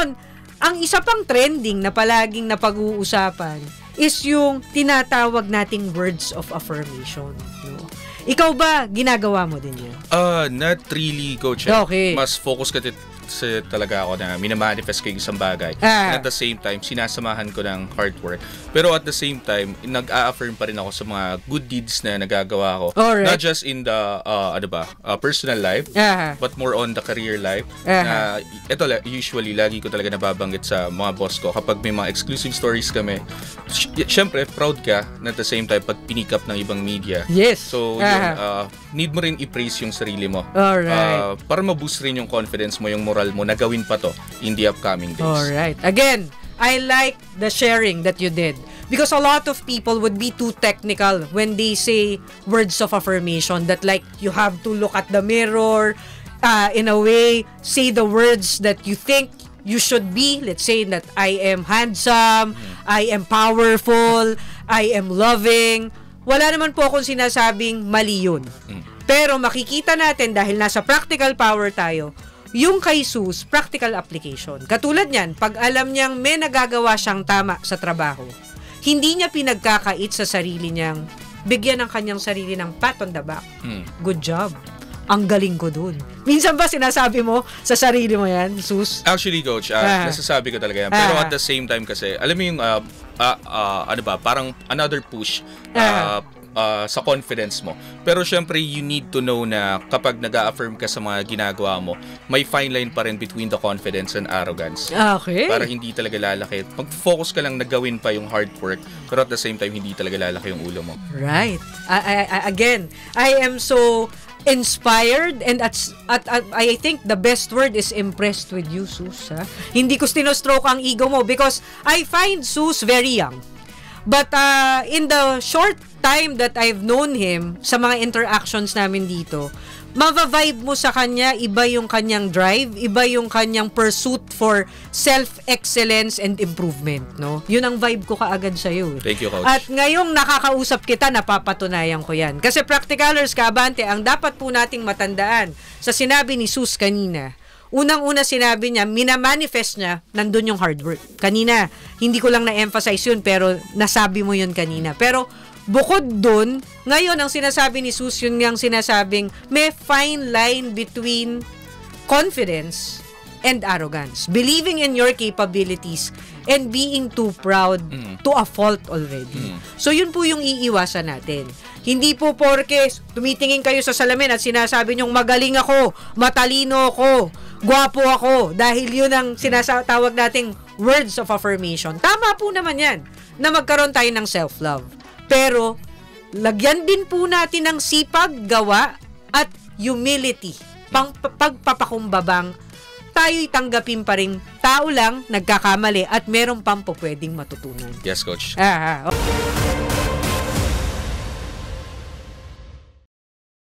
Ngayon, ang isa pang trending na palaging napag-uusapan is yung tinatawag nating words of affirmation. No? Ikaw ba, ginagawa mo din yun? Not really, Coach. Okay. Mas focus talaga ako na minamanifest ko yung isang bagay. And at the same time, sinasamahan ko ng hard work. Pero at the same time, nag-a-affirm pa rin ako sa mga good deeds na nagagawa ko. Alright. Not just in the personal life, but more on the career life. Na ito, usually, lagi ko talaga nababanggit sa mga boss ko. Kapag may mga exclusive stories kami, syempre, proud ka na at the same time pag pinick up ng ibang media. Yes. So, yun, need mo rin i-praise yung sarili mo. Alright. Para ma-boost rin yung confidence mo, yung moral mo na gawin pa to in the upcoming days. Alright. Again, I like the sharing that you did. Because a lot of people would be too technical when they say words of affirmation that like you have to look at the mirror, in a way, say the words that you think you should be. Let's say that I am handsome, I am powerful, I am loving. Wala naman po akong sinasabing mali yun. Pero makikita natin dahil nasa practical power tayo, yung kay Sus, practical application. Katulad niyan, pag alam niyang may nagagawa siyang tama sa trabaho, hindi niya pinagkakait sa sarili niyang bigyan ng kanyang sarili ng pat on the back. Good job. Ang galing ko dun. Minsan ba sinasabi mo sa sarili mo yan, Sus? Actually, Coach, nasasabi ko talaga yan. Pero at the same time kasi, alam mo yung, parang another push sa confidence mo. Pero syempre, you need to know na kapag nag-a-affirm ka sa mga ginagawa mo, may fine line pa rin between the confidence and arrogance. Okay. Para hindi talaga lalaki. Mag-focus ka lang na gawin pa yung hard work, pero at the same time, hindi talaga lalaki yung ulo mo. Right. Again, I am so inspired and I think the best word is impressed with you, Sus. Hindi ko stinostroke ang ego mo because I find Sus very young. But in the short time that I've known him, sa mga interactions namin dito, mava-vibe mo sa kanya, iba yung kanyang drive, iba yung kanyang pursuit for self-excellence and improvement, no? Yun ang vibe ko kaagad sa'yo. Thank you, Coach. At ngayong nakakausap kita, napapatunayan ko yan. Kasi practicalers, kaabante, ang dapat po nating matandaan sa sinabi ni Sus kanina, unang-una sinabi niya, minamanifest niya, nandun yung hard work. Kanina, hindi ko lang na-emphasize yun, pero nasabi mo yun kanina. Pero, bukod dun, ngayon, ang sinasabi ni Sus, yun nga ang sinasabing, may fine line between confidence and arrogance. Believing in your capabilities and being too proud to a fault already. So, yun po yung iiwasan natin. Hindi po porke tumitingin kayo sa salamin at sinasabi nyong magaling ako, matalino ako, gwapo ako, dahil yun ang sinasatawag nating words of affirmation. Tama po naman yan na magkaroon tayo ng self-love. Pero, lagyan din po natin ng sipag, gawa, at humility. Pagpapakumbabang, tayo'y tanggapin pa rin tao lang, nagkakamali, at meron pang po pwedeng matutunan. Yes, Coach. Okay.